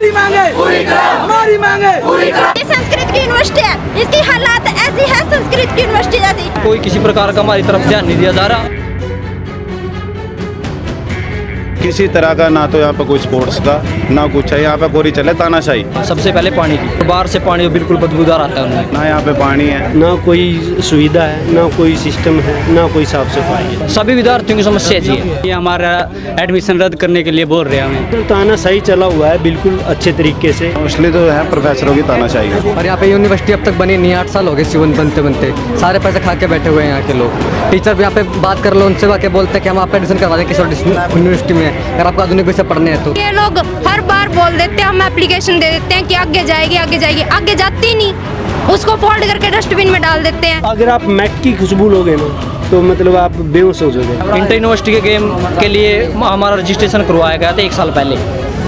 हमारी मांगे ये संस्कृत की यूनिवर्सिटी है, इसकी हालात ऐसी है संस्कृत की यूनिवर्सिटी जैसी। कोई किसी प्रकार का हमारी तरफ ध्यान नहीं दिया जा रहा। किसी तरह का ना तो यहाँ पे कोई स्पोर्ट्स का ना कुछ है। यहाँ पे पूरी चले तानाशाही। सबसे पहले पानी की, बाहर से पानी बिल्कुल बदबूदार आता है उनमें। ना यहाँ पे पानी है, ना कोई सुविधा है, ना कोई सिस्टम है, ना कोई साफ सफाई है। सभी विद्यार्थियों की समस्या जी है। ये हमारा एडमिशन रद्द करने के लिए बोल रहे हैं हमें। तानाशाही चला हुआ है बिल्कुल अच्छे तरीके से। मोस्टली तो है प्रोफेसरों की तानाशाही है। और यहाँ पे यूनिवर्सिटी अब तक बनी नहीं, 8 साल हो गए जीवन बनते बनते। सारे पैसे खा के बैठे हुए हैं यहाँ के लोग। टीचर भी यहाँ पे बात कर लो उनसे, वाके बोलते हैं कि हम आप एडमिशन करवा दें किसी यूनिवर्सिटी में, अगर आपको आधुनिक विषय पढ़ने हैं तो। ये लोग हर बार बोल देते हैं, हम एप्लीकेशन दे देते हैं कि आगे जाएगी आगे जाएगी, आगे जाती नहीं, उसको फोल्ड करके डस्टबिन में डाल देते हैं। अगर आप मैट की खुशबू लोगे ना तो मतलब आप बेहोश हो जाओगे। इंटर यूनिवर्सिटी के गेम के लिए हमारा रजिस्ट्रेशन करवाया गया था 1 साल पहले,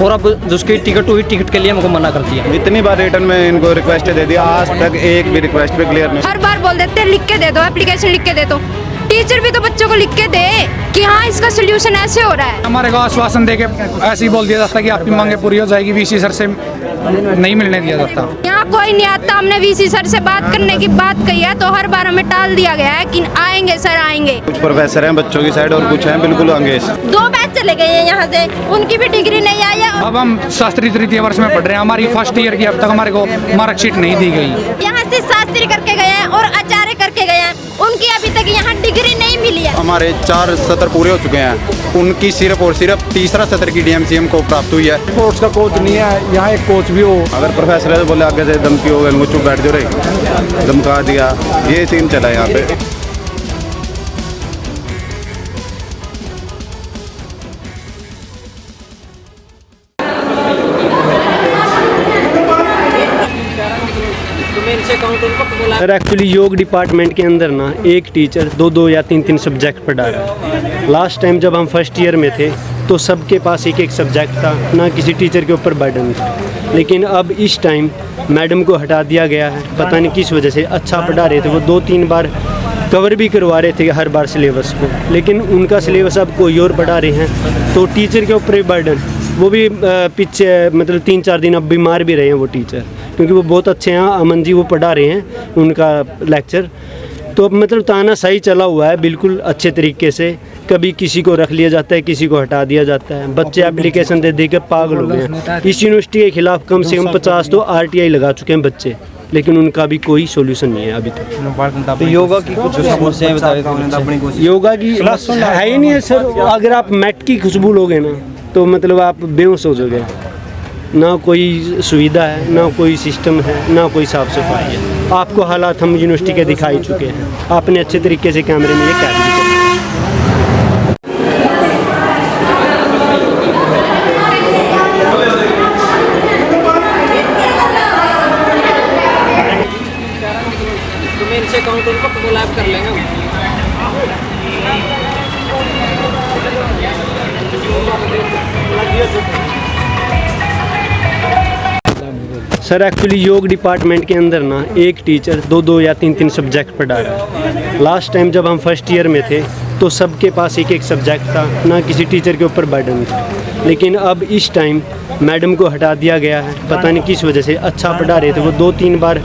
और अब जिसकी टिकट हुई टिकट के लिए हमको मना कर दिया। इतनी बार रिटर्न में इनको रिक्वेस्ट दे दिया, आज तक एक भी रिक्वेस्ट पे क्लियर नहीं। हर बार बोल देते हैं लिख के दे दो, एप्लीकेशन लिख के दे दो। टीचर भी तो बच्चों को लिख के दे कि हाँ इसका सोल्यूशन ऐसे हो रहा है। हमारे को आश्वासन देके ऐसे ही बोल दिया जाता है कि आपकी मांगे पूरी हो जाएगी, वीसी सर से नहीं मिलने दिया जाता। यहाँ कोई नहीं आता। हमने वीसी सर से बात करने की बात कही है तो हर बार हमें टाल दिया गया है कि आएंगे सर आएंगे। कुछ प्रोफेसर हैं बच्चों की साइड और कुछ हैं बिल्कुल अंग्रेज। 2 बैच चले गए हैं यहाँ से, उनकी भी डिग्री नहीं आई है। अब हम शास्त्री तृतीय वर्ष में पढ़ रहे हैं, हमारी फर्स्ट ईयर की अब तक हमारे को मार्कशीट नहीं दी गई। यहाँ से शास्त्री करके गए हैं और आचार्य करके गए हैं, उनकी अभी तक यहाँ डिग्री नहीं मिली है। हमारे 4 सत्र पूरे हो चुके हैं, उनकी सिर्फ और सिर्फ तीसरा सत्र की डीएमसीएम को प्राप्त हुई है। स्पोर्ट्स का कोच नहीं है, यहाँ एक कोच भी हो। अगर प्रोफेसर है तो बोले आगे से धमकी हो गई, चुप बैठ जाओ रे, धमका दिया, ये सीन चला यहाँ पे। सर एक्चुअली योग डिपार्टमेंट के अंदर ना एक टीचर 2 या 3 सब्जेक्ट पढ़ा रहा है। लास्ट टाइम जब हम फर्स्ट ईयर में थे तो सबके पास एक सब्जेक्ट था, ना किसी टीचर के ऊपर बर्डन था। लेकिन अब इस टाइम मैडम को हटा दिया गया है, पता नहीं किस वजह से। अच्छा पढ़ा रहे थे वो, 2-3 बार कवर भी करवा रहे थे हर बार सिलेबस को, लेकिन उनका सिलेबस अब कोई और पढ़ा रहे हैं तो टीचर के ऊपर बर्डन। वो भी पीछे मतलब 3-4 दिन अब बीमार भी रहे हैं वो टीचर, क्योंकि वो बहुत अच्छे हैं। अमन जी वो पढ़ा रहे हैं उनका लेक्चर। तो अब मतलब तानाशाही चला हुआ है बिल्कुल अच्छे तरीके से। कभी किसी को रख लिया जाता है, किसी को हटा दिया जाता है। बच्चे एप्लीकेशन दे के पागल हो गए हैं। इस यूनिवर्सिटी के खिलाफ कम से कम 50 तो RTI लगा चुके हैं बच्चे, लेकिन उनका भी कोई सोल्यूशन नहीं है अभी तक। तो योगा की कुछ समस्याएं बता। योगा की है ही नहीं है सर। अगर आप मैट की खुशबू लोगे ना तो मतलब आप बेहोश हो जाओगे। ना कोई सुविधा है, ना कोई सिस्टम है, ना कोई साफ सफाई है। आपको हालात हम यूनिवर्सिटी के दिखाई चुके हैं, आपने अच्छे तरीके से कैमरे में ये कैद भी किया। कर लेंगे। सर एक्चुअली योग डिपार्टमेंट के अंदर ना एक टीचर 2 या 3 सब्जेक्ट पढ़ा रहा है। लास्ट टाइम जब हम फर्स्ट ईयर में थे तो सबके पास एक सब्जेक्ट था, ना किसी टीचर के ऊपर बर्डन था। लेकिन अब इस टाइम मैडम को हटा दिया गया है, पता नहीं किस वजह से। अच्छा पढ़ा रहे थे वो, 2-3 बार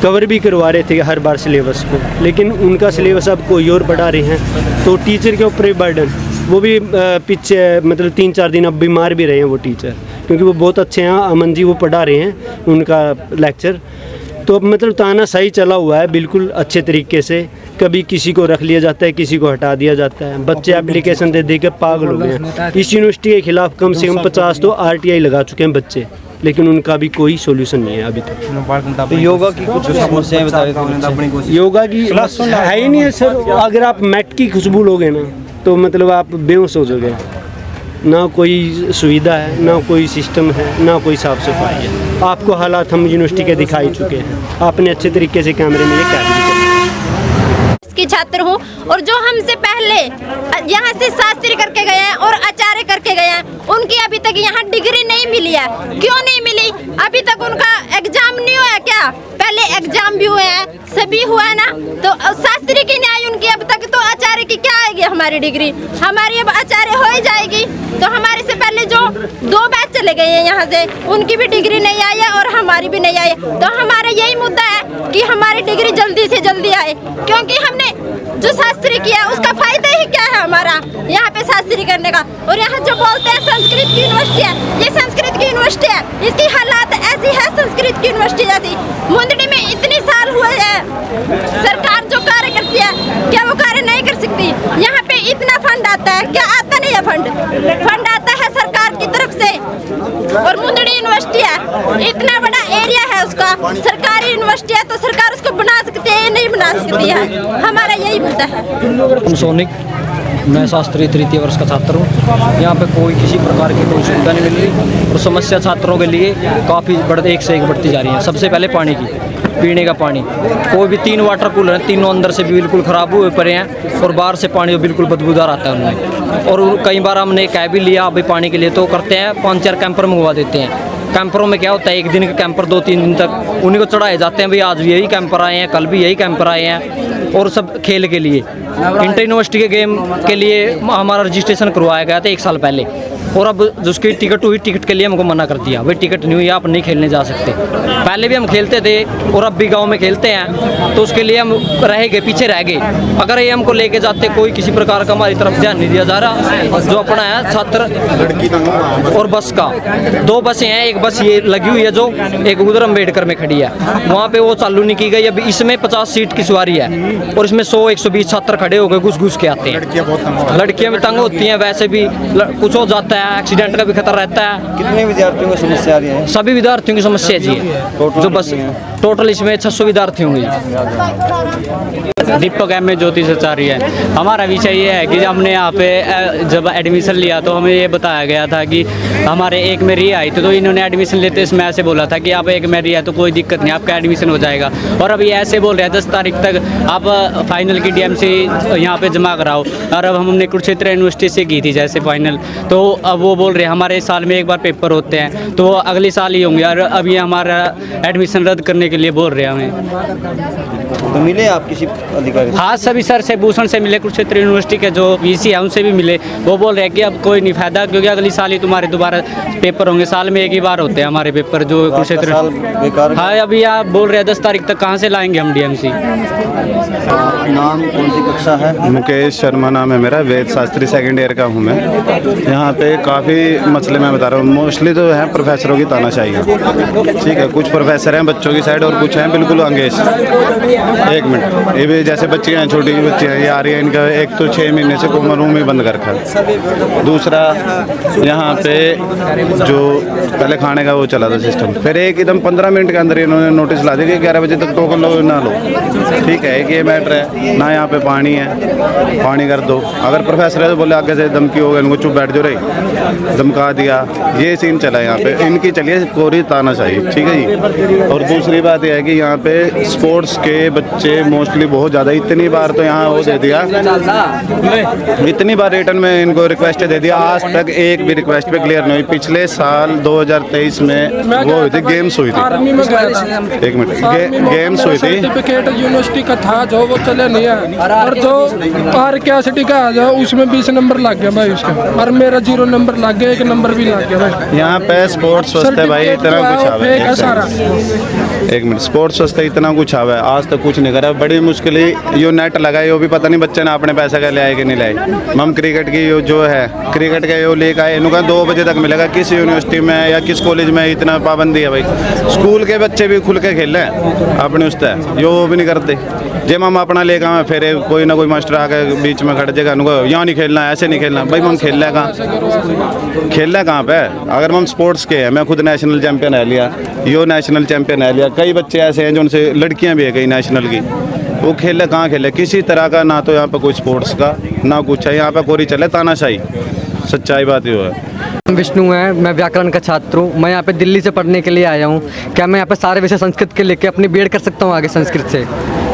कवर भी करवा रहे थे हर बार सिलेबस को, लेकिन उनका सिलेबस अब कोई और पढ़ा रहे हैं तो टीचर के ऊपर बर्डन। वो भी पीछे मतलब 3-4 दिन अब बीमार भी रहे हैं वो टीचर, क्योंकि वो बहुत अच्छे हैं। अमन जी वो पढ़ा रहे हैं उनका लेक्चर। तो अब मतलब तानाशाही चला हुआ है बिल्कुल अच्छे तरीके से। कभी किसी को रख लिया जाता है, किसी को हटा दिया जाता है। बच्चे एप्लीकेशन दे के पागल हो गए हैं। इस यूनिवर्सिटी के खिलाफ कम से कम 50 तो RTI लगा चुके हैं बच्चे, लेकिन उनका भी कोई सोल्यूशन नहीं है अभी तक। तो योगा की कुछ समस्याएं बता। योगा की है ही नहीं है सर। अगर आप मैट की खुशबू लोगे ना तो मतलब आप बेहोश हो जाओगे। ना कोई सुविधा है, ना कोई सिस्टम है, ना कोई साफ सफाई है। आपको हालात हम यूनिवर्सिटी के दिखाई चुके हैं, आपने अच्छे तरीके से कैमरे में ये कैद भी किया। की छात्र हूँ और जो हमसे पहले यहाँ से शास्त्री करके गए हैं और आचार्य करके गए हैं, उनकी अभी तक यहाँ डिग्री नहीं मिली है। क्यों नहीं मिली? अभी तक उनका एग्जाम नहीं हुआ क्या? पहले एग्जाम भी हुए हैं, सभी हुआ है ना। तो शास्त्री की नहीं आई उनकी अब तक, तो आचार्य की क्या आएगी हमारी डिग्री? हमारी अब आचार्य हो ही जाएगी तो हमारे से पहले जो 2 बैच चले गए हैं यहाँ से, उनकी भी डिग्री नहीं आई है और हमारी भी नहीं आई है। तो हमारा यही मुद्दा है कि हमारी डिग्री जल्दी से जल्दी आए, क्योंकि हमने जो शास्त्री किया उसका फायदा ही क्या है हमारा यहाँ पे शास्त्री करने का। और यहाँ जो बोलते हैं संस्कृत की यूनिवर्सिटी है, ये संस्कृत की यूनिवर्सिटी है, इसकी हालात ऐसी है संस्कृत की यूनिवर्सिटी जैसी। मुंदड़ी में इतने साल हुए हैं, सरकार जो कार्य करती है क्या वो कार्य नहीं कर सकती? यहाँ पे इतना फंड आता है, क्या आता नहीं है? फंड आता है सरकार की तरफ से। और मुंदड़ी यूनिवर्सिटी है, इतना बड़ा एरिया है उसका, सरकारी यूनिवर्सिटी है तो सरकार उसको बना सकती है, नहीं बना सकती है। हमारा यही मुद्दा है। सोनिक, मैं शास्त्री तृतीय वर्ष का छात्र हूँ। यहाँ पे कोई किसी प्रकार की कोई सुविधा नहीं मिल रही और समस्या छात्रों के लिए काफ़ी एक से एक बढ़ती जा रही है। सबसे पहले पानी की, पीने का पानी, कोई भी 3 वाटर कूलर हैं, तीनों अंदर से भी बिल्कुल ख़राब हुए पड़े हैं और बाहर से पानी बिल्कुल बदबूदार आता है उनमें। और कई बार हमने कह भी लिया अभी पानी के लिए तो करते हैं 5-4 कैंपर मंगवा देते हैं। कैंपरों में क्या होता है, 1 दिन का कैंपर 2-3 दिन तक उन्हीं को चढ़ाए जाते हैं। भाई आज भी यही कैंपर आए हैं, कल भी यही कैंपर आए हैं, और सब खेल के लिए इंटर यूनिवर्सिटी के गेम के लिए हमारा रजिस्ट्रेशन करवाया गया था 1 साल पहले, और अब जिसकी टिकट हुई टिकट के लिए हमको मना कर दिया, भाई टिकट नहीं हुई आप नहीं खेलने जा सकते। पहले भी हम खेलते थे और अब भी गांव में खेलते हैं, तो उसके लिए हम रह गए, पीछे रह गए। अगर ये हमको लेके जाते, कोई किसी प्रकार का हमारी तरफ ध्यान नहीं दिया जा रहा। जो अपना है छात्र और बस का 2 बसें हैं, एक बस ये लगी हुई है जो एक उधर अम्बेडकर में खड़ी है, वहाँ पे वो चालू नहीं की गई। अभी इसमें 50 सीट की सवारी है और इसमें 100-120 छात्र खड़े होकर घुस के आते हैं। लड़कियाँ भी तंग होती हैं, वैसे भी कुछ हो जाता है, एक्सीडेंट का भी खतरा रहता है। कितने विद्यार्थियों की समस्या आ रही है? सभी विद्यार्थियों की समस्या जी है, जो बस टोटल इसमें 600 विद्यार्थी होंगे। दीपक एम ज्योति आचार्य है। हमारा विषय ये है कि हमने यहाँ पे जब एडमिशन लिया तो हमें ये बताया गया था कि हमारे 1 में री आई थी, तो इन्होंने एडमिशन लेते इसमें ऐसे बोला था कि आप 1 में री है तो कोई दिक्कत नहीं, आपका एडमिशन हो जाएगा। और अब ये ऐसे बोल रहे हैं 10 तारीख तक आप फाइनल की DMC यहाँ पे जमा कराओ। और अब हमने कुरुक्षेत्र यूनिवर्सिटी से की थी जैसे फाइनल, तो अब वो बोल रहे हैं हमारे साल में 1 बार पेपर होते हैं तो अगले साल ही होंगे, और अब ये हमारा एडमिशन रद्द करने के लिए बोल रहे हैं हमें। तो मिले आप किसी अधिकारी? हाँ, सभी सर से, भूषण से मिले, कुरुक्षेत्र यूनिवर्सिटी के जो VC है उनसे भी मिले। वो बोल रहे हैं कि अब कोई नहीं फायदा, क्योंकि अगली साल ही तुम्हारे दोबारा पेपर होंगे, साल में 1 ही बार होते हैं हमारे पेपर जो कुरुक्षेत्र। हाँ, अभी आप बोल रहे हैं 10 तारीख तक कहाँ से लाएंगे हम DMC। नाम कौन सी कक्षा है? मुकेश शर्मा नाम है मेरा, वेद शास्त्री 2nd ईयर का हूँ मैं। यहाँ पे काफ़ी मसले मैं बता रहा हूँ, मोस्टली तो है प्रोफेसरों की तानाशाही है, ठीक है। कुछ प्रोफेसर हैं बच्चों की साइड और कुछ हैं बिल्कुल अंगेज। 1 मिनट, ये भी जैसे बच्चियाँ हैं, छोटी बच्ची हैं, ये आ रही है, इनका एक तो 6 महीने से कॉमन रूम में बंद कर रखा है। दूसरा यहाँ पे जो पहले खाने का वो चला था सिस्टम, फिर एकदम 15 मिनट के अंदर इन्होंने नोटिस ला दिया कि 11 बजे तक टोकन लो ना लो, ठीक है। एक ये मैटर है ना, यहाँ पे पानी है, पानी कर दो। अगर प्रोफेसर है तो बोले आगे से धमकी हो गई, इनको चुप बैठ जो रही, धमका दिया, ये सीन चला यहाँ पे। इनकी चलिए पूरी तानाशाही, ठीक है जी। और दूसरी बात यह है कि यहाँ पे स्पोर्ट्स के बच्चे मोस्टली बहुत ज़्यादा, इतनी बार तो यहाँ वो दे दिया, इतनी बार रिटर्न में इनको रिक्वेस्ट दे दिया, आज तक एक भी रिक्वेस्ट पे क्लियर नहीं हुई। पिछले साल 2023 में वो हुई थी, गेम्स हुई थी, 1 मिनट, गेम्स हुई थी, सर्टिफिकेट यूनिवर्सिटी का था जो वो चले नहीं है, और जो RKCT का आ जाओ उसमें 20 नंबर लग गया भाई उसका, और मेरा 0 नंबर लग गया, 1 नंबर भी लग गया भाई। यहाँ पे स्पोर्ट्स स्वस्थ है भाई, इतना कुछ आवे। 1 मिनट, स्पोर्ट्स स्वस्थ है, इतना कुछ आवे, आज तक कुछ नहीं करा। बड़ी मुश्किल यो नेट लगाए, वो भी पता नहीं बच्चे ने अपने पैसे का ले आए कि नहीं लाए। हम क्रिकेट की जो है, क्रिकेट का यो लेकर आए, इनका 2 बजे तक मिलेगा। किस यूनिवर्सिटी में या किस कॉलेज में इतना पाबंदी है भाई? स्कूल के बच्चे भी खुल के खेल रहे हैं अपने उस तय, यो वो भी नहीं करते। जब हम अपना लेकर आए फिर कोई ना कोई मास्टर आके बीच में खड़ जाएगा, उनको यहाँ नहीं खेलना, ऐसे नहीं खेलना। भाई हम खेल रहे हैं कहाँ, खेल रहे कहाँ पे? अगर हम स्पोर्ट्स के हैं, मैं खुद नेशनल चैंपियन है लिया, यो नेशनल चैंपियन है लिया, कई बच्चे ऐसे हैं जो उनसे लड़कियाँ भी है कई नेशनल की, वो खेले कहाँ खेले? किसी तरह का ना तो यहाँ पे कोई स्पोर्ट्स का ना कुछ है, यहाँ पे कोरी चले तानाशाही, सच्चाई बात ये है। विष्णु है, मैं व्याकरण का छात्र हूँ। मैं यहाँ पे दिल्ली से पढ़ने के लिए आया हूँ। क्या मैं यहाँ पे सारे विषय संस्कृत के लेके अपनी BEd कर सकता हूँ आगे संस्कृत से?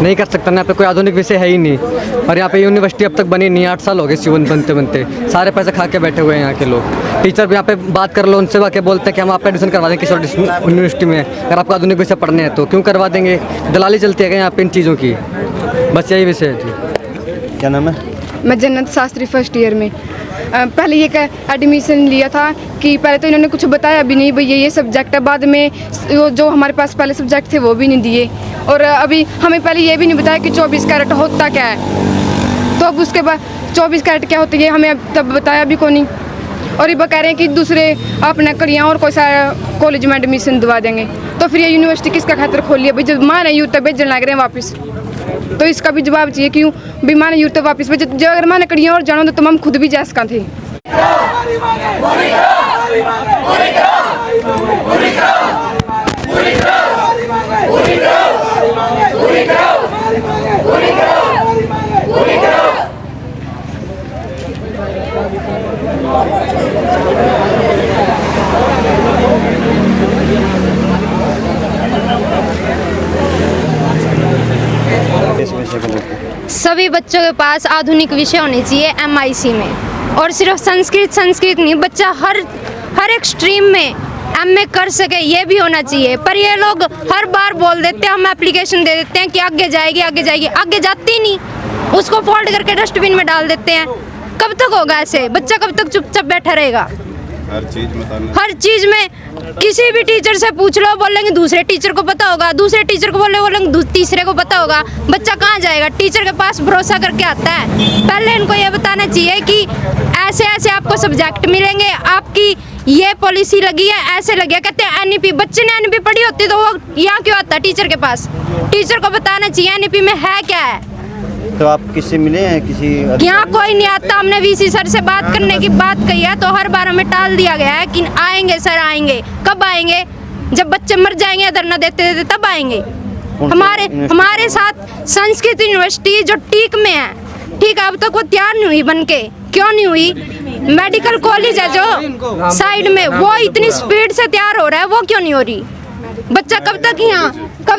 नहीं कर सकता ना, यहाँ पे कोई आधुनिक विषय है ही नहीं। और यहाँ पे यूनिवर्सिटी अब तक बनी नहीं, 8 साल हो गए सीवन बनते बनते, सारे पैसे खा के बैठे हुए हैं यहाँ के लोग। टीचर भी यहाँ पे बात कर लो उनसे, आके बोलते हैं कि हम आपका एडमिशन करवा देंगे किसी यूनिवर्सिटी में, अगर आपको आधुनिक विषय पढ़ने हैं तो क्यों करवा देंगे? दलाली चलती है यहाँ पे इन चीज़ों की, बस यही विषय है जी। क्या नाम है? मैं जन्नत शास्त्री फर्स्ट ईयर में पहले ये एडमिशन लिया था कि पहले तो इन्होंने कुछ बताया भी नहीं, भाई ये सब्जेक्ट है। बाद में जो हमारे पास पहले सब्जेक्ट थे वो भी नहीं दिए, और अभी हमें पहले ये भी नहीं बताया कि 24 कैरेट होता क्या है। तो अब उसके बाद 24 कैरेट क्या होता है हमें तब बताया भी को नहीं, और ये कह रहे हैं कि दूसरे अपना करिया और कोई सा कॉलेज में एडमिशन दिवा देंगे। तो फिर ये यूनिवर्सिटी किसका खातिर खोली है भाई? जब माँ नहीं तब भेजने लग रहे हैं वापस, तो इसका भी जवाब चाहिए क्यों भी माँ नहीं तो वापस भेज। जब अगर माँ ने करिया और जानो तो हम खुद भी जा सका थे। सभी बच्चों के पास आधुनिक विषय होने चाहिए MIC में, और सिर्फ संस्कृत नहीं, बच्चा हर एक स्ट्रीम में MA कर सके ये भी होना चाहिए। पर ये लोग हर बार बोल देते हैं, हम एप्लीकेशन दे देते हैं कि आगे जाएगी, आगे जाती ही नहीं, उसको फोल्ड करके डस्टबिन में डाल देते हैं। कब तक होगा ऐसे? बच्चा कब तक चुपचाप बैठा रहेगा? हर चीज में किसी भी टीचर से पूछ लो, बोलेंगे दूसरे टीचर को पता होगा, दूसरे टीचर को बोलेंगे तीसरे को पता होगा। बच्चा कहाँ जाएगा? टीचर के पास भरोसा करके आता है। पहले इनको ये बताना चाहिए कि ऐसे ऐसे आपको सब्जेक्ट मिलेंगे, आपकी ये पॉलिसी लगी है, ऐसे लगी है। कहते हैं NEP, बच्चे ने NEP पढ़ी होती तो वो यहाँ क्यों आता टीचर के पास? टीचर को बताना चाहिए NEP में है क्या है। तो आप किससे मिले हैं? किसी यहाँ कोई नहीं आता। हमने VC सर से बात करने की बात कही है, तो हर बार हमें टाल दिया गया है कि आएंगे सर आएंगे। कब आएंगे? जब बच्चे मर जाएंगे, धरना देते देते तब आएंगे। हमारे साथ संस्कृत यूनिवर्सिटी जो टीक में है, ठीक है, अब तक वो तैयार नहीं हुई बनके। क्यों नहीं हुई? मेडिकल कॉलेज है जो साइड में, वो इतनी स्पीड से तैयार हो रहा है, वो क्यों नहीं हो रही? बच्चा कब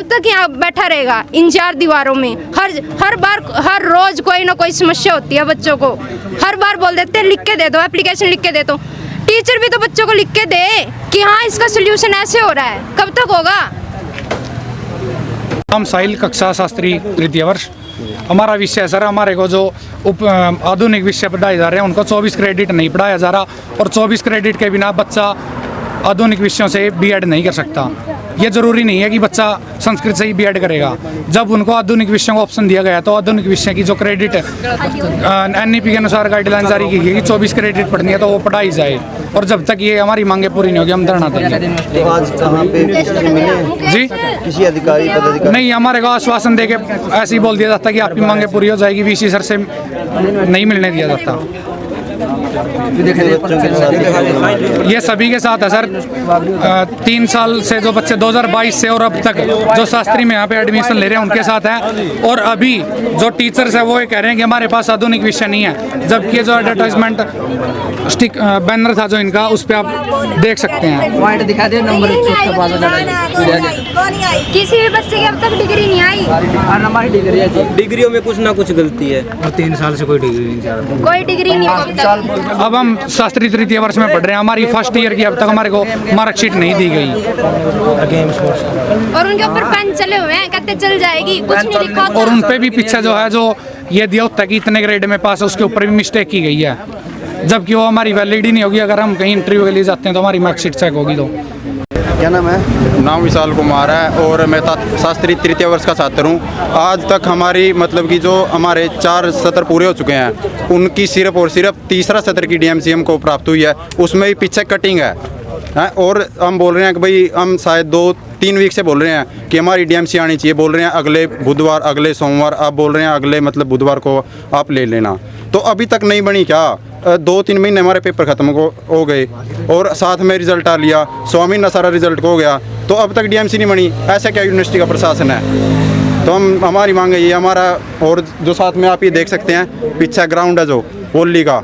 तक यहाँ बैठा रहेगा इन 4 दीवारों में? हर बार हर रोज कोई ना कोई समस्या होती है बच्चों को। हर बार बोल देते हैं लिख के दे दो, एप्लीकेशन लिख के दे दो। टीचर भी तो बच्चों को लिख के दे कि हाँ इसका सोल्यूशन ऐसे हो रहा है। कब तक होगा? हम साहिल, कक्षा शास्त्री तृतीय वर्ष। हमारा विषय सर, हमारे को जो आधुनिक विषय पढ़ाए जा रहे हैं उनको 24 क्रेडिट नहीं पढ़ाया जा रहा, और 24 क्रेडिट के बिना बच्चा आधुनिक विषयों से BEd नहीं कर सकता। ये ज़रूरी नहीं है कि बच्चा संस्कृत से ही BEd करेगा। जब उनको आधुनिक विषयों का ऑप्शन दिया गया तो आधुनिक विषय की जो क्रेडिट NEP के अनुसार गाइडलाइन जारी की गई कि 24 क्रेडिट पढ़नी है तो वो पढ़ाई जाए, और जब तक ये हमारी मांगे पूरी नहीं होगी हम धरना देंगे। तो आज कहाँ पे किससे मिले? जी, किसी अधिकारी पदाधिकारी? नहीं, हमारे को आश्वासन देके ऐसे ही बोल दिया जाता कि आपकी मांगे पूरी हो जाएगी, VC सर से नहीं मिलने दिया जाता। ये सभी के साथ है सर। 3 साल से जो बच्चे 2022 से और अब तक जो शास्त्री में यहाँ पे एडमिशन ले रहे हैं उनके साथ है, और अभी जो टीचर्स है वो ये कह रहे हैं कि हमारे पास आधुनिक विषय नहीं है, जबकि जो एडवर्टाइजमेंट स्टिक बैनर था जो इनका, उस पर आप देख सकते हैं। पॉइंट दिखा दे नंबर किसी भी बच्चे की अब तक डिग्री नहीं आई। हमारी डिग्री है, डिग्रियों में कुछ ना कुछ गलती है, और 3 साल से कोई डिग्री नहीं। कोई डिग्री नहीं अब तक। अब हम शास्त्री तृतीय वर्ष में पढ़ रहे हैं, हमारी फर्स्ट ईयर की अब तक हमारे को मार्कशीट नहीं दी गई, और उनके ऊपर पेन चले हुए हैं, कहते चल जाएगी, कुछ नहीं लिखा होता। और उन पे भी पीछे जो है जो ये दिया होता है कि इतने ग्रेड में पास है, उसके ऊपर भी मिस्टेक की गई है, जबकि वो हमारी वैलिड ही नहीं होगी। अगर हम कहीं इंटरव्यू के लिए जाते हैं तो हमारी मार्कशीट चेक होगी। तो क्या नाम है? नाम विशाल कुमार है, और मैं शास्त्री तृतीय वर्ष का छात्र हूँ। आज तक हमारी मतलब कि जो हमारे 4 सत्र पूरे हो चुके हैं, उनकी सिर्फ और सिर्फ तीसरा सत्र की DMC हमको प्राप्त हुई है, उसमें भी पीछे कटिंग है। और हम बोल रहे हैं कि भाई हम शायद 2-3 वीक से बोल रहे हैं कि हमारी DMC आनी चाहिए, बोल रहे हैं अगले बुधवार, अगले सोमवार, आप बोल रहे हैं अगले मतलब बुधवार को आप ले लेना, तो अभी तक नहीं बनी क्या? 2-3 महीने हमारे पेपर ख़त्म हो गए, और साथ में रिजल्ट आ लिया, स्वामी न सारा रिजल्ट हो गया, तो अब तक DMC नहीं बनी। ऐसा क्या यूनिवर्सिटी का प्रशासन है? तो हमारी मांग है ये हमारा, और जो साथ में आप ये देख सकते हैं पीछे ग्राउंड है जो होली का,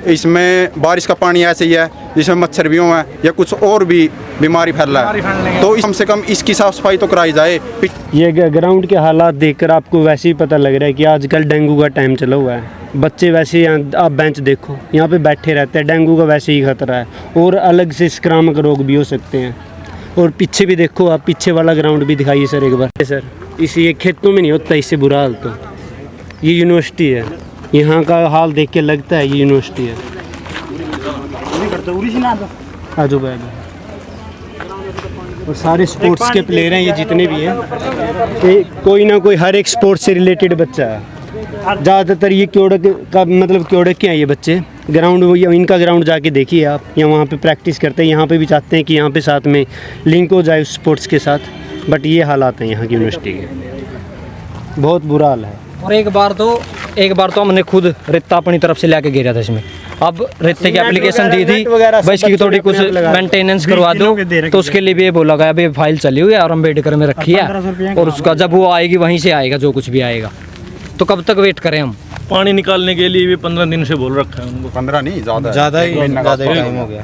इसमें बारिश का पानी ऐसे ही है जिसमें मच्छर भी हुआ है या कुछ और भी बीमारी फैला है, तो कम से कम इसकी साफ़ सफाई तो कराई जाए। ये ग्राउंड के हालात देखकर आपको वैसे ही पता लग रहा है कि आजकल डेंगू का टाइम चला हुआ है। बच्चे वैसे यहाँ आप बेंच देखो, यहाँ पे बैठे रहते हैं, डेंगू का वैसे ही खतरा है, और अलग से संक्रामक रोग भी हो सकते हैं। और पीछे भी देखो आप, पीछे वाला ग्राउंड भी दिखाइए सर एक बार। सर इसी खेतों में नहीं होता, इससे बुरा हाल तो ये यूनिवर्सिटी है, यहाँ का हाल देख के लगता है ये यूनिवर्सिटी है। आजू बाजू और सारे स्पोर्ट्स के प्लेयर हैं, ये जितने भी हैं, कोई ना कोई हर एक स्पोर्ट्स से रिलेटेड बच्चा है। ज़्यादातर ये क्योड़क का मतलब क्योड़क के हैं ये बच्चे। ग्राउंड इनका ग्राउंड जाके देखिए आप, या वहाँ पे प्रैक्टिस करते हैं। यहाँ पे भी चाहते हैं कि यहाँ पे साथ में लिंक हो जाए स्पोर्ट्स के साथ, बट ये हालात हैं यहाँ की यूनिवर्सिटी के, बहुत बुरा हाल है। और एक बार तो हमने खुद रेता अपनी तरफ से लेके गिरा था इसमें। अब रेते की एप्लीकेशन दी थी भाई इसकी थोड़ी कुछ मेंटेनेंस करवा दो, तो उसके लिए भी ये बोला गया अभी फाइल चली हुई है और अम्बेडकर में रखी है, और उसका जब वो आएगी वहीं से आएगा जो कुछ भी आएगा। तो कब तक वेट करें हम? पानी निकालने के लिए भी 15 दिन से बोल रखा है उनको। 15 नहीं, ज़्यादा ही टाइम हो गया।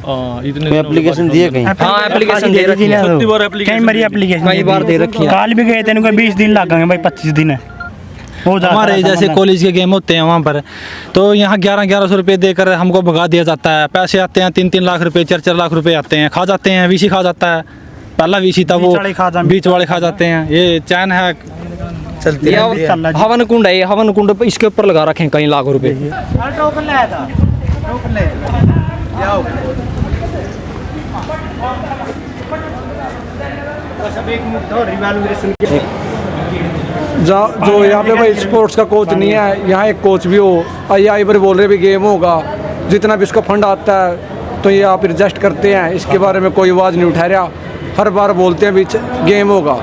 इतने एप्लीकेशन दिए कहीं? हाँ एप्लीकेशन दे रखी है, कई बार दे रखी है। कल भी गए थे, 20 दिन लग गए भाई, 25 दिन है। हमारे जैसे कॉलेज के गेम होते हैं वहाँ पर, तो यहाँ 1100 रुपये देकर हमको भगा दिया जाता है। पैसे आते हैं 3 लाख रुपए, 4 लाख रुपए आते हैं, खा जाते हैं। वीसी खा जाता है, पहला वीसी था वो बीच वाले खा जाते हैं। ये चैन है चलती है। हवन कुंड है, हवन कुंड इसके ऊपर लगा रखे हैं कई लाख रुपए। जो यहाँ पे भाई स्पोर्ट्स का कोच नहीं है, यहाँ एक कोच भी हो। आई पर बोल रहे भी गेम होगा, जितना भी इसका फंड आता है तो ये आप एडजस्ट करते हैं, इसके बारे में कोई आवाज़ नहीं उठा रहा। हर बार बोलते हैं बीच गेम होगा।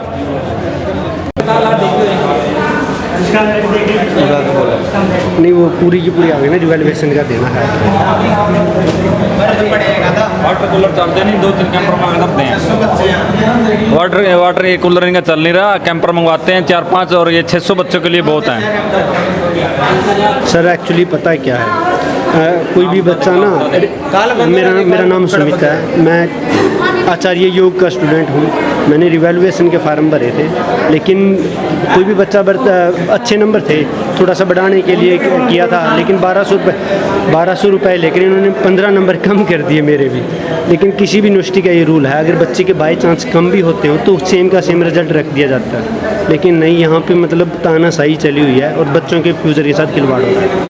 नहीं वो पूरी की पूरी आ गई ना, जो वैल्यूएशन का देना है। वाटर कूलर चलते नहीं, 2-3 कैंपर मंगाते हैं। वाटर कूलर इनका चल नहीं रहा, कैंपर मंगवाते हैं 4-5, और ये 600 बच्चों के लिए बहुत हैं। सर एक्चुअली पता है क्या है, कोई भी बच्चा ना, मेरा नाम सुमित है, मैं आचार्य योग का स्टूडेंट हूँ। मैंने रिवैल्यूएशन के फार्म भरे थे, लेकिन कोई भी बच्चा अच्छे नंबर थे, थोड़ा सा बढ़ाने के लिए किया था, लेकिन 1200 रुपये लेकर इन्होंने 15 नंबर कम कर दिए मेरे भी। लेकिन किसी भी यूनिवर्सिटी का ये रूल है, अगर बच्चे के बाई चांस कम भी होते हो तो सेम का सेम रिजल्ट रख दिया जाता है। लेकिन नहीं, यहाँ पे मतलब तानाशाही चली हुई है और बच्चों के फ्यूचर के साथ खिलवाड़ हो रहा है।